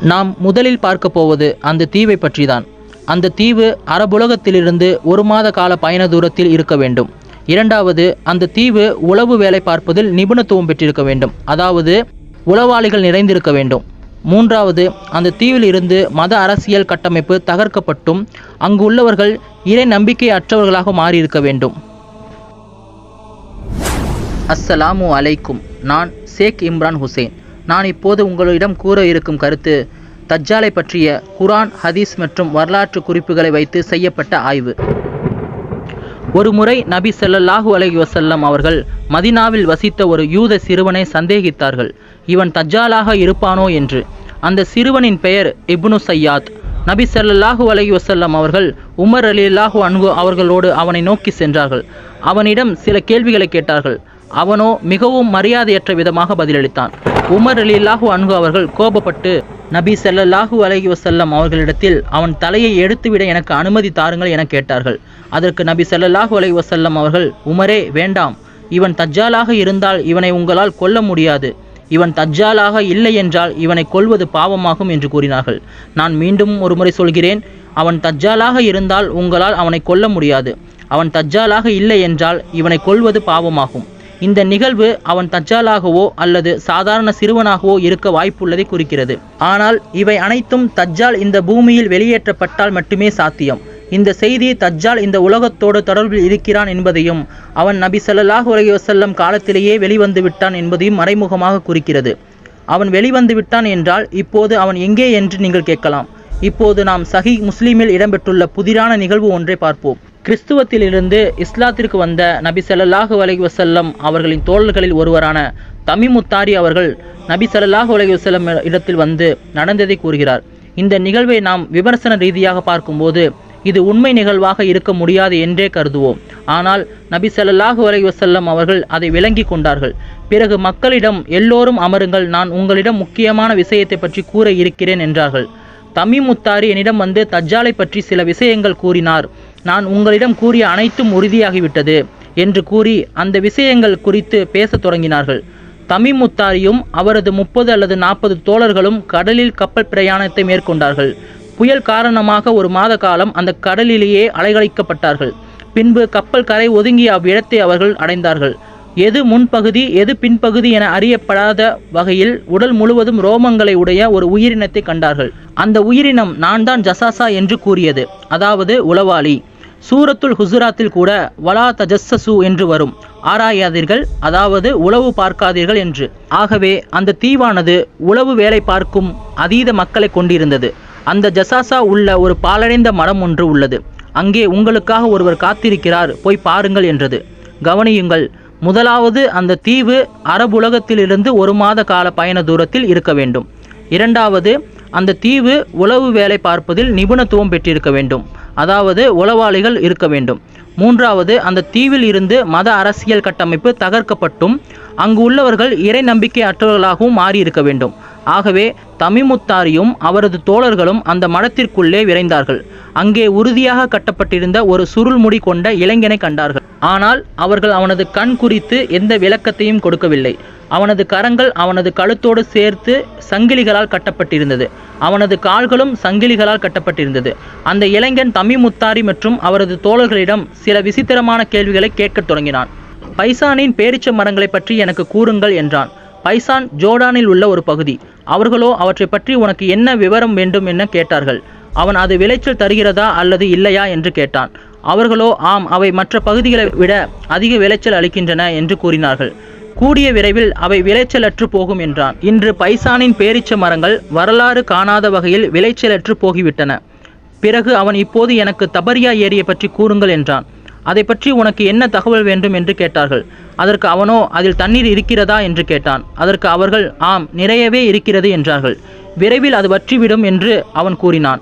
நாம் முதலில் பார்க்க போவது அந்த தீவை பற்றிதான். அந்த தீவு அரபுலகத்திலிருந்து 1 மாத கால பயண தூரத்தில் இருக்க வேண்டும். இரண்டாவது, அந்த தீவு உளவு வேலை பார்ப்பதில் நிபுணத்துவம் பெற்றிருக்க வேண்டும், அதாவது உளவாளிகள் நிறைந்திருக்க வேண்டும். மூன்றாவது, அந்த தீவில் இருந்து மத அரசியல் கட்டமைப்பு தகர்க்கப்பட்டும் அங்கு உள்ளவர்கள் இறை நம்பிக்கை அற்றவர்களாக மாறியிருக்க வேண்டும். அஸ்ஸலாமு அலைக்கும். நான் ஷேக் இம்ரான் ஹுசைன். நான் இப்போது உங்களிடம் கூற இருக்கும் கருத்து தஜ்ஜாலை பற்றிய குர்ஆன், ஹதீஸ் மற்றும் வரலாற்று குறிப்புகளை வைத்து செய்யப்பட்ட ஆய்வு. ஒரு முறை நபி ஸல்லல்லாஹு அலைஹி வஸல்லம் அவர்கள் மதீனாவில் வசித்த ஒரு யூத சிறுவனை சந்தேகித்தார்கள், இவன் தஜ்ஜாலாக இருப்பானோ என்று. அந்த சிறுவனின் பெயர் இப்னு சய்யாத். நபி ஸல்லல்லாஹு அலைஹி வஸல்லம் அவர்கள் உமர் ரலியல்லாஹு அன்ஹு அவர்களோடு அவனை நோக்கி சென்றார்கள். அவனிடம் சில கேள்விகளை கேட்டார்கள். அவனோ மிகவும் மரியாதையற்ற விதமாக பதிலளித்தான். உமர் ரலியல்லாஹு அன்ஹு அவர்கள் கோபப்பட்டு நபி ஸல்லல்லாஹு அலைஹி வஸல்லம் அவர்களிடத்தில் அவன் தலையை எடுத்துவிட எனக்கு அனுமதி தாருங்கள் என கேட்டார்கள். அதற்கு நபி ஸல்லல்லாஹு அலைஹி வஸல்லம் அவர்கள், உமரே வேண்டாம், இவன் தஜ்ஜாலாக இருந்தால் இவனை உங்களால் கொல்ல முடியாது, இவன் தஜ்ஜாலாக இல்லை என்றால் இவனை கொல்வது பாவமாகும் என்று கூறினார்கள். நான் மீண்டும் ஒரு முறை சொல்கிறேன், அவன் தஜ்ஜாலாக இருந்தால் உங்களால் அவனை கொல்ல முடியாது, அவன் தஜ்ஜாலாக இல்லை என்றால் இவனை கொல்வது பாவமாகும். இந்த நிகழ்வு அவன் தஜ்ஜாலாகவோ அல்லது சாதாரண சிறுவனாகவோ இருக்க வாய்ப்புள்ளதை குறிக்கிறது. ஆனால் இவை அனைத்தும் தஜ்ஜால் இந்த பூமியில் வெளியேற்றப்பட்டால் மட்டுமே சாத்தியம். இந்த செய்தி தஜ்ஜால் இந்த உலகத்தோடு தொடர்பில் இருக்கிறான் என்பதையும் அவன் நபி ஸல்லல்லாஹு அலைஹி வஸல்லம் காலத்திலேயே வெளிவந்து விட்டான் என்பதையும் மறைமுகமாக குறிக்கிறது. அவன் வெளிவந்து விட்டான் என்றால் இப்போது அவன் எங்கே என்று நீங்கள் கேட்கலாம். இப்போது நாம் சஹீஹ் முஸ்லிமில் இடம்பெற்றுள்ள புதிரான நிகழ்வு ஒன்றை பார்ப்போம். கிறிஸ்துவத்திலிருந்து இஸ்லாத்திற்கு வந்த நபி ஸல்லல்லாஹு அலைஹி வஸல்லம் அவர்களின் தோழர்களில் ஒருவரான தமீமுத்தாரி அவர்கள் நபி ஸல்லல்லாஹு அலைஹி வஸல்லம் இடத்தில் வந்து நடந்ததை கூறுகிறார். இந்த நிகழ்வை நாம் விமர்சன ரீதியாக பார்க்கும்போது இது உண்மை நிகழ்வாக இருக்க முடியாது என்றே கருதுவோம். ஆனால் நபி ஸல்லல்லாஹு அலைஹி வஸல்லம் அவர்கள் அதை விளங்கி கொண்டார்கள். பிறகு மக்களிடம், எல்லோரும் அமருங்கள், நான் உங்களிடம் முக்கியமான விஷயத்தை பற்றி கூற இருக்கிறேன் என்றார்கள். தமீமுத்தாரி என்னிடம் வந்து தஜ்ஜாலை பற்றி சில விஷயங்கள் கூறினார். நான் உங்களிடம் கூறிய அனைத்தும் உறுதியாகிவிட்டது என்று கூறி அந்த விஷயங்கள் குறித்து பேசத் தொடங்கினார்கள். தமீமுத்தாரியும் அவரது 30 அல்லது 40 தோழர்களும் கடலில் கப்பல் பிரயாணத்தை மேற்கொண்டார்கள். புயல் காரணமாக 1 மாத காலம் அந்த கடலிலேயே அலைகழிக்கப்பட்டார்கள். பின்பு கப்பல் கரை ஒதுங்கிய அவ்விடத்தை அவர்கள் அடைந்தார்கள். எது முன்பகுதி எது பின்பகுதி என அறியப்படாத வகையில் உடல் முழுவதும் ரோமங்களை உடைய ஒரு உயிரினத்தை கண்டார்கள். அந்த உயிரினம் நான் தான் ஜசாசா என்று கூறியது, அதாவது உளவாளி. சூரத்துல் ஹுஜராத்தில் கூட வலா தஜஸ்ஸசு என்று வரும், ஆராயாதீர்கள், அதாவது உளவு பார்க்காதீர்கள் என்று. ஆகவே அந்த தீவானது உளவு வேலை பார்க்கும் அதீத மக்களை கொண்டிருந்தது. அந்த ஜசாசா உள்ள ஒரு பாலடைந்த மரம் ஒன்று உள்ளது. அங்கே உங்களுக்காக ஒருவர் காத்திருக்கிறார், போய் பாருங்கள் என்றது. கவனியுங்கள், முதலாவது, அந்த தீவு அரபுலகத்திலிருந்து 1 மாத கால பயண தூரத்தில் இருக்க வேண்டும். இரண்டாவது, அந்த தீவு உளவு வேலை பார்ப்பதில் நிபுணத்துவம் பெற்றிருக்க வேண்டும், அதாவது உளவாளிகள் இருக்க வேண்டும். மூன்றாவது, அந்த தீவில் இருந்து மத அரசியல் கட்டமைப்பு தகர்க்கப்பட்டும் அங்கு உள்ளவர்கள் இறை நம்பிக்கை அற்றவர்களாகவும் மாறியிருக்க வேண்டும். ஆகவே தமீமுத்தாரியும் அவரது தோழர்களும் அந்த மடத்திற்குள்ளே விரைந்தார்கள். அங்கே உறுதியாக கட்டப்பட்டிருந்த ஒரு சுருள்முடி கொண்ட இளைஞனை கண்டார்கள். ஆனால் அவர்கள் அவனது கண் குறித்து எந்த விளக்கத்தையும் கொடுக்கவில்லை. அவனது கரங்கள் அவனது கழுத்தோடு சேர்த்து சங்கிலிகளால் கட்டப்பட்டிருந்தது. அவனது கால்களும் சங்கிலிகளால் கட்டப்பட்டிருந்தது. அந்த இளைஞன் தமீமுத்தாரி மற்றும் அவரது தோழர்களிடம் சில விசித்திரமான கேள்விகளை கேட்கத் தொடங்கினான். பைசானின் பேரிச்ச மரங்களை பற்றி எனக்கு கூறுங்கள் என்றான். பைசான் ஜோர்டானில் உள்ள ஒரு பகுதி. அவர்களோ அவற்றை பற்றி உனக்கு என்ன விவரம் வேண்டும் என கேட்டார்கள். அவன் அது விளைச்சல் தருகிறதா அல்லது இல்லையா என்று கேட்டான். அவர்களோ ஆம், அவை மற்ற பகுதிகளை விட அதிக விளைச்சல் அளிக்கின்றன என்று கூறினார்கள். கூடிய விரைவில் அவை விளைச்சலற்று போகும் என்றான். இன்று பைசானின் பேரிச்ச மரங்கள் வரலாறு காணாத வகையில் விளைச்சலற்று போகிவிட்டன. பிறகு அவன் இப்போது எனக்கு தபரியா ஏரியை பற்றி கூறுங்கள் என்றான். அதை பற்றி உனக்கு என்ன தகவல் வேண்டும் என்று கேட்டார்கள். அதற்கு அவனோ அதில் தண்ணீர் இருக்கிறதா என்று கேட்டான். அதற்கு அவர்கள் ஆம், நிறையவே இருக்கிறது என்றார்கள். விரைவில் அது வற்றிவிடும் என்று அவன் கூறினான்.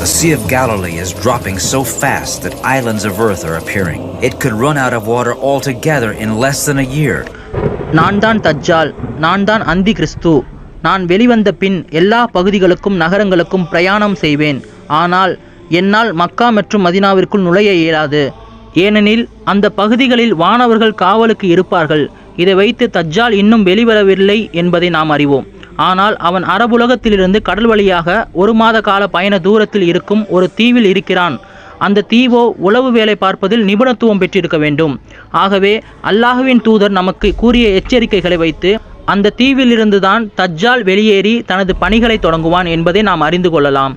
The Sea of Galilee is dropping so fast that islands of earth are appearing. It could run out of water altogether in less than a year. நான் தான் தஜ்ஜால், நான் தான் அந்தி கிறிஸ்து. நான் வெளிவந்த பின் எல்லா பகுதிகளுக்கும் நகரங்களுக்கும் பிரயாணம் செய்வேன். ஆனால் என்னால் மக்கா மற்றும் மதீனாவிற்குள் நுழைய இயலாது. ஏனெனில் அந்த பகுதிகளில் வானவர்கள் காவலுக்கு இருப்பார்கள். இதை வைத்து தஜ்ஜால் இன்னும் வெளிவரவில்லை என்பதை நாம் அறிவோம். ஆனால் அவன் அரபுலகத்திலிருந்து கடல் வழியாக 1 மாத கால பயண தூரத்தில் இருக்கும் ஒரு தீவில் இருக்கிறான். அந்த தீவோ உளவு வேலை பார்ப்பதில் நிபுணத்துவம் பெற்றிருக்க வேண்டும். ஆகவே அல்லாஹுவின் தூதர் நமக்கு கூறிய எச்சரிக்கைகளை வைத்து அந்த தீவிலிருந்துதான் தஜ்ஜால் வெளியேறி தனது பணிகளை தொடங்குவான் என்பதை நாம் அறிந்து கொள்ளலாம்.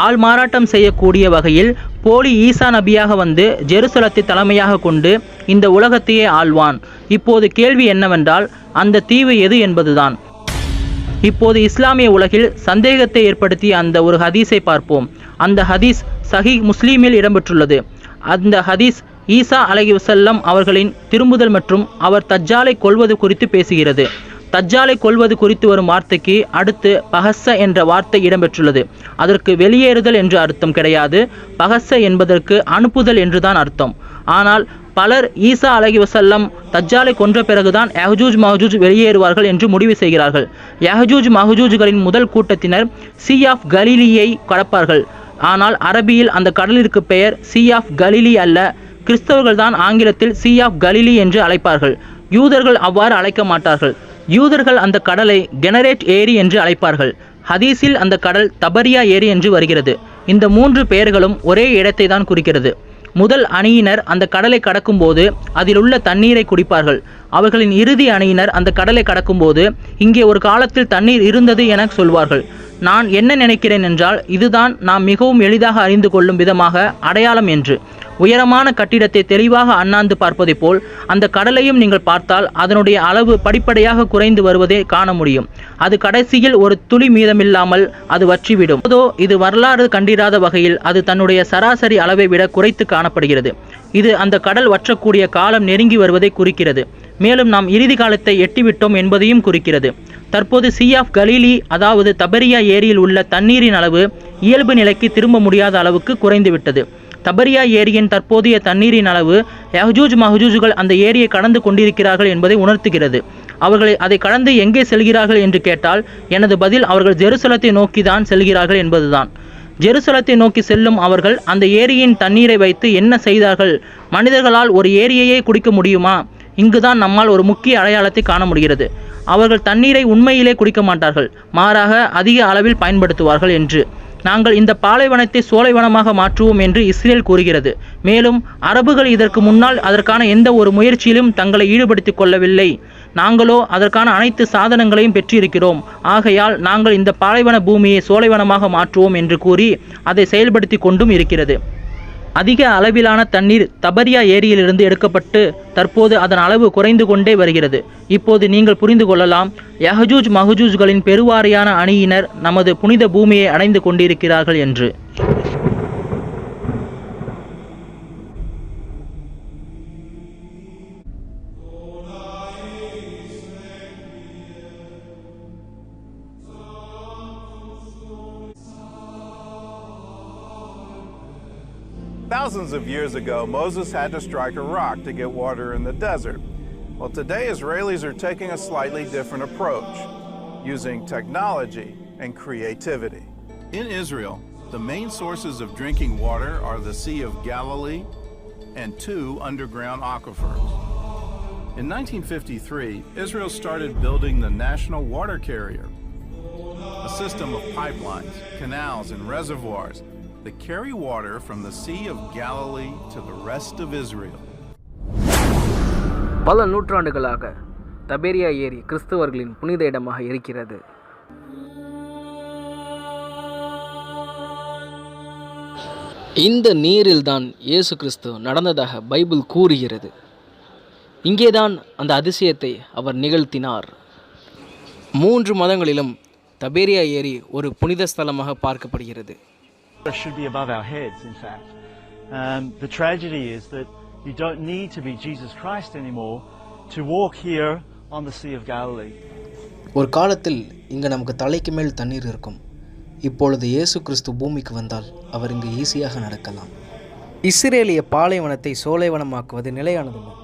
ஆள் மாறாட்டம் செய்யக்கூடிய வகையில் போலி ஈசா நபியாக வந்து ஜெருசலத்தை தலைமையாக கொண்டு இந்த உலகத்தையே ஆள்வான். இப்போது கேள்வி என்னவென்றால், அந்த தீவு எது என்பதுதான். இப்போது இஸ்லாமிய உலகில் சந்தேகத்தை ஏற்படுத்திய அந்த ஒரு ஹதீஸை பார்ப்போம். அந்த ஹதீஸ் சஹீஹ் முஸ்லீமில் இடம்பெற்றுள்ளது. அந்த ஹதீஸ் ஈசா அலைஹிவஸல்லம் அவர்களின் திரும்புதல் மற்றும் அவர் தஜ்ஜாலை கொல்வது குறித்து பேசுகிறது. தஜ்ஜாலை கொல்வது குறித்து வரும் வார்த்தைக்கு அடுத்து பஹஸ்ஸ என்ற வார்த்தை இடம்பெற்றுள்ளது. அதற்கு வெளியேறுதல் என்று அர்த்தம் கிடையாது. பஹஸ்ஸ என்பதற்கு அனுப்புதல் என்றுதான் அர்த்தம். ஆனால் பலர் ஈசா அலைஹிவஸல்லம் தஜ்ஜாலை கொன்ற பிறகுதான் யஹ்ஜூஜ் மஹ்ஜூஜ் வெளியேறுவார்கள் என்று முடிவு செய்கிறார்கள். யஹ்ஜூஜ் மஹ்ஜூஜ்களின் முதல் கூட்டத்தினர் சி ஆஃப் கலீலியை கடப்பார்கள். ஆனால் அரபியில் அந்த கடலிற்கு பெயர் சி ஆஃப் கலீலி அல்ல. கிறிஸ்தவர்கள் தான் ஆங்கிலத்தில் சி ஆஃப் கலீலி என்று அழைப்பார்கள். யூதர்கள் அவ்வாறு அழைக்க மாட்டார்கள். யூதர்கள் அந்த கடலை கெனரேட் ஏரி என்று அழைப்பார்கள். ஹதீஸில் அந்த கடல் தபரியா ஏரி என்று வருகிறது. இந்த 3 பெயர்களும் ஒரே இடத்தை தான் குறிக்கிறது. முதல் அணியினர் அந்த கடலை கடக்கும்போது அதில் உள்ள தண்ணீரை குடிப்பார்கள். அவர்களின் இறுதி அணியினர் அந்த கடலை கடக்கும்போது இங்கே ஒரு காலத்தில் தண்ணீர் இருந்தது என சொல்வார்கள். நான் என்ன நினைக்கிறேன் என்றால், இதுதான் நாம் மிகவும் எளிதாக அறிந்து கொள்ளும் விதமாக அடையாளம் என்று. உயரமான கட்டிடத்தை தெளிவாக அண்ணாந்து பார்ப்பதை போல் அந்த கடலையும் நீங்கள் பார்த்தால் அதனுடைய அளவு படிப்படியாக குறைந்து வருவதை காண முடியும். அது கடைசியில் ஒரு துளி மீதமில்லாமல் அது வற்றிவிடும். இது வரலாறு கண்டிராத வகையில் அது தன்னுடைய சராசரி அளவை விட குறைத்து காணப்படுகிறது. இது அந்த கடல் வற்றக்கூடிய காலம் நெருங்கி வருவதை குறிக்கிறது. மேலும் நாம் இறுதி காலத்தை எட்டிவிட்டோம் என்பதையும் குறிக்கிறது. தற்போது சி ஆஃப் கலீலி அதாவது தபரியா ஏரியில் உள்ள தண்ணீரின் அளவு இயல்பு நிலைக்கு திரும்ப முடியாத அளவுக்கு குறைந்துவிட்டது. தபரியா ஏரியின் தற்போதைய தண்ணீரின் அளவு யஹ்ஜூஜ் மஹ்ஜூஜ்கள் அந்த ஏரியை கடந்து கொண்டிருக்கிறார்கள் என்பதை உணர்த்துகிறது. அவர்கள் அதை கடந்து எங்கே செல்கிறார்கள் என்று கேட்டால் எனது பதில் அவர்கள் ஜெருசலத்தை நோக்கி தான் செல்கிறார்கள் என்பதுதான். ஜெருசலத்தை நோக்கி செல்லும் அவர்கள் அந்த ஏரியின் தண்ணீரை வைத்து என்ன செய்தார்கள்? மனிதர்களால் ஒரு ஏரியையே குடிக்க முடியுமா? இங்குதான் நம்மால் ஒரு முக்கிய அடையாளத்தை காண முடிகிறது. அவர்கள் தண்ணீரை உண்மையிலே குடிக்க மாட்டார்கள், மாறாக அதிக அளவில் பயன்படுத்துவார்கள் என்று. நாங்கள் இந்த பாலைவனத்தை சோலைவனமாக மாற்றுவோம் என்று இஸ்ரேல் கூறுகிறது. மேலும் அரபுகள் இதற்கு முன்னால் அதற்கான எந்த ஒரு முயற்சியிலும் தங்களை ஈடுபடுத்திக் கொள்ளவில்லை. நாங்களோ அதற்கான அனைத்து சாதனங்களையும் பெற்றிருக்கிறோம். ஆகையால் நாங்கள் இந்த பாலைவன பூமியை சோலைவனமாக மாற்றுவோம் என்று கூறி அதை செயல்படுத்தி கொண்டும் இருக்கிறது. அதிக அளவிலான தண்ணீர் தபரியா ஏரியிலிருந்து எடுக்கப்பட்டு தற்போது அதன் அளவு குறைந்து கொண்டே வருகிறது. இப்போது நீங்கள் புரிந்து கொள்ளலாம், யஹ்ஜூஜ் மஹ்ஜூஜ்களின் பெருவாரியான அணியினர் நமது புனித பூமியை அடைந்து கொண்டிருக்கிறார்கள் என்று. Thousands of years ago, Moses had to strike a rock to get water in the desert. Well, today Israelis are taking a slightly different approach, using technology and creativity. In Israel, the main sources of drinking water are the Sea of Galilee and 2 underground aquifers. In 1953, Israel started building the National Water Carrier, a system of pipelines, canals, and reservoirs that carry water from the Sea of Galilee to the rest of Israel. பல நூற்றாண்டுகளாக தபேரியா ஏரி கிறிஸ்தவர்களின் புனித இடமாக இருக்கிறது. இந்த நீரில்தான் இயேசு கிறிஸ்து நடந்ததாக Bible கூறுகிறது. இங்கேதான் அந்த அதிசயத்தை அவர் நிகழ்த்தினார். 3 மதங்களிலும் தபேரியா ஏரி ஒரு புனித ஸ்தலமாக பார்க்கப்படுகிறது. Should be above our heads, in fact. The tragedy is that you don't need to be Jesus Christ anymore to walk here on the Sea of Galilee. ஒரு காலத்தில் இங்கு நமக்கு தலைக்கு மேல் தண்ணீர் இருக்கும். இப்பொழுது இயேசு கிறிஸ்து பூமிக்கு வந்தால் அவர் இங்கு ஈஸியாக நடக்கலாம். இஸ்ரேலிய பாலைவனத்தை சோலைவனமாக்குவது நிலையானதில்லை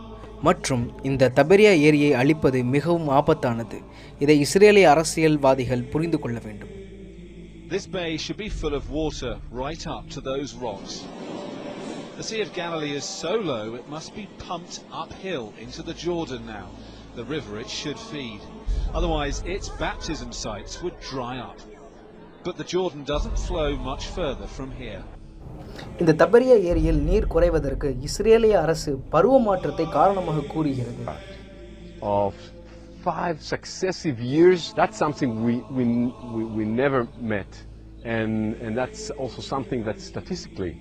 மற்றும் இந்த தபேரியா ஏரியை அழிப்பது மிகவும் ஆபத்தானது. இதை இஸ்ரேலிய அரசியல்வாதிகள் புரிந்து கொள்ள வேண்டும். This bay should be full of water right up to those rocks. The Sea of Galilee is so low it must be pumped uphill into the Jordan now, the river it should feed. Otherwise, its baptism sites would dry up. But the Jordan doesn't flow much further from here. இந்த தபரியா ஏரியில் நீர் குறைவதற்கு இஸ்ரேலிய அரசு பருவ மாற்றத்தை காரணமாக கூறுகிறது. Of 5 successive years, that's something we never met, and that's also something that statistically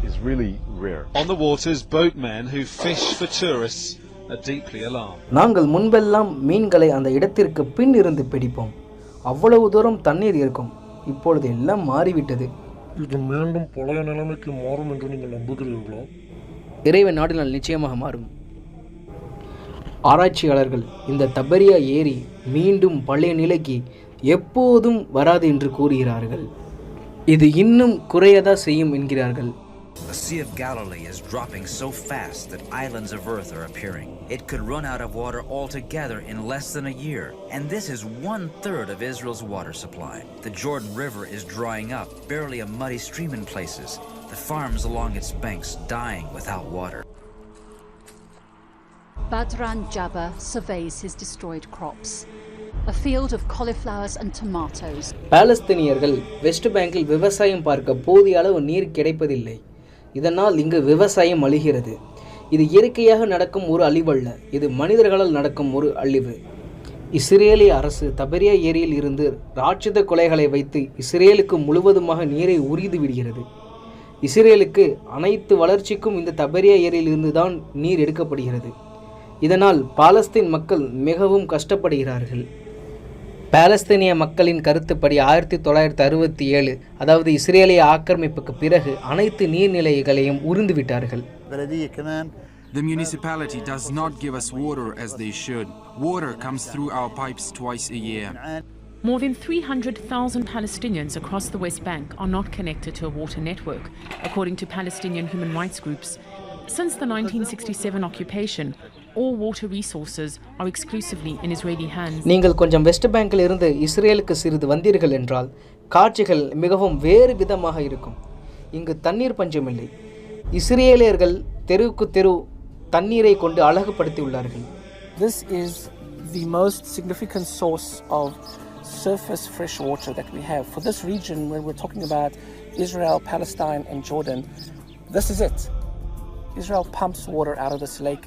is really rare. On the waters, boatmen who fish for tourists are deeply alarmed. நாங்கள் முன்பெல்லாம் மீன்களை அந்த இடத்திற்கு பின் இருந்து பிடிப்போம். அவ்வளவு தூரம் தண்ணீர் இருக்கும். இப்பொழுது எல்லாம் மாறிவிட்டது. இது மீண்டும் பழைய நிலைமைக்கு மாறும் என்று நீங்கள் நம்புகிறீர்களா? இறைவன் நாடினால் நிச்சயமாக மாறும். ஆராய்ச்சியாளர்கள் இந்த தபரியா ஏரி மீண்டும் பழைய நிலைக்கு எப்போதும் வராது என்று கூறுகிறார்கள். இது இன்னும் குறையதா செய்யும் என்கிறார்கள். The Sea of Galilee is dropping so fast that islands of earth are appearing. It could run out of water altogether in less than a year, and this is 1/3 of Israel's water supply. The Jordan River is drying up, barely a muddy stream in places. The farms along its banks dying without water. Badran Jabba surveys his destroyed crops. A field of cauliflowers and tomatoes. பாலஸ்தீனியர்கள் west பேங்கில் விவசாயம் பார்க்க போதிய அளவு நீர் கிடைப்பதில்லை. இதனால் இங்கு விவசாயம் அழிகிறது. இது இயற்கையாக நடக்கும் ஒரு அழிவல்ல, இது மனிதர்களால் நடக்கும் ஒரு அழிவு. இஸ்ரேலிய அரசு தபரியா ஏரியில் இருந்து ராட்சத கொலைகளை வைத்து இஸ்ரேலுக்கு முழுவதுமாக நீரை உரிது விடுகிறது. இஸ்ரேலுக்கு அனைத்து வளர்ச்சிக்கும் இந்த தபரியா ஏரியில் இருந்துதான் நீர் எடுக்கப்படுகிறது. இதனால் பாலஸ்தீன் மக்கள் மிகவும் கஷ்டப்படுகிறார்கள். பாலஸ்தீனிய மக்களின் கருத்துப்படி 1967 அதாவது இஸ்ரேலிய ஆக்கிரமிப்புக்கு பிறகு அனைத்து நீர்நிலைகளையும் உறிந்துவிட்டார்கள். The municipality does not give us water as they should. Water comes through our pipes twice a year. More than 300,000 Palestinians across the West Bank are not connected to a water network, according to Palestinian human rights groups. Since the 1967 occupation, all water resources are exclusively in Israeli hands. நீங்கள் கொஞ்சம் west பேங்கில் இருந்து இஸ்ரேலுக்கு சிறிது வந்தீர்கள் என்றால் காட்சிகள் மிகவும் வேறு விதமாக இருக்கும். இங்கு தண்ணீர் பஞ்சமில்லை. இஸ்ரேலியர்கள் தெருவுக்கு தெரு தண்ணீரை கொண்டு அழகுபடுத்தியுள்ளார்கள். This is the most significant source of surface fresh water that we have for this region. When we're talking about Israel, Palestine and Jordan, this is it. Israel pumps water out of this lake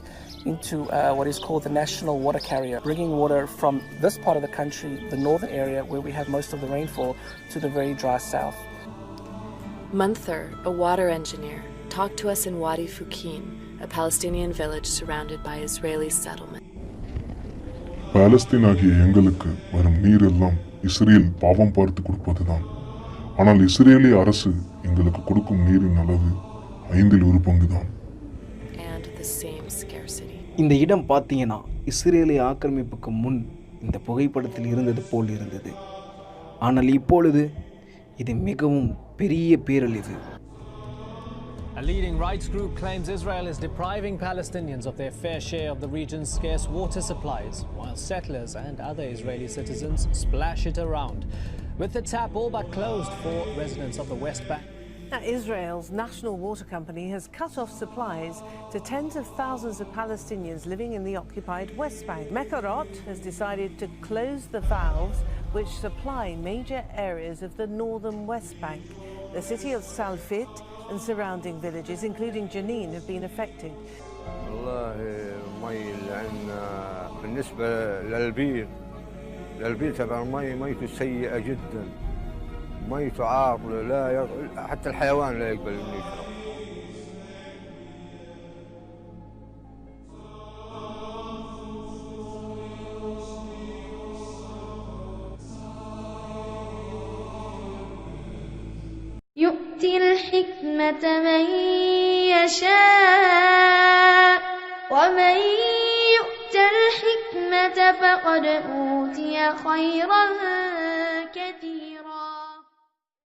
into what is called the national water carrier, bringing water from this part of the country, the northern area where we have most of the rainfall, to the very dry south. Munther, a water engineer, talked to us in Wadi Fukin, a Palestinian village surrounded by Israeli settlement. Palestine ஆகிய எங்களுக்கு வரும் நீர் எல்லாம் Israel பாவம் பார்த்து கொடுப்பதுதான். ஆனால் இஸ்ரேலிய அரசு எங்களுக்கு கொடுக்கும் நீரின் அளவு 1/5 பங்குதான். இந்த இடம் பார்த்தீங்கன்னா இஸ்ரேலிய ஆக்கிரமிப்புக்கு முன் இந்த புகைப்படத்தில் இருந்தது போல் இருந்தது. ஆனால் இப்பொழுது இது மிகவும் பெரிய பேரழிவு. A leading rights group claims Israel is depriving Palestinians of their fair share of the region's scarce water supplies, while settlers and other Israeli citizens splash it around, with the tap all but closed for residents of the West Bank. Now, Israel's national water company has cut off supplies to tens of thousands of Palestinians living in the occupied West Bank. Mekarot has decided to close the valves which supply major areas of the northern West Bank. The city of Salfit and surrounding villages, including Jenin, have been affected. ميته سيئة جدا. ميته عار، حتى الحيوان لا يقبل انه يشرب. يؤتي الحكمة من يشاء ومن يؤت الحكمة فقد أوتي خيرا كثيرا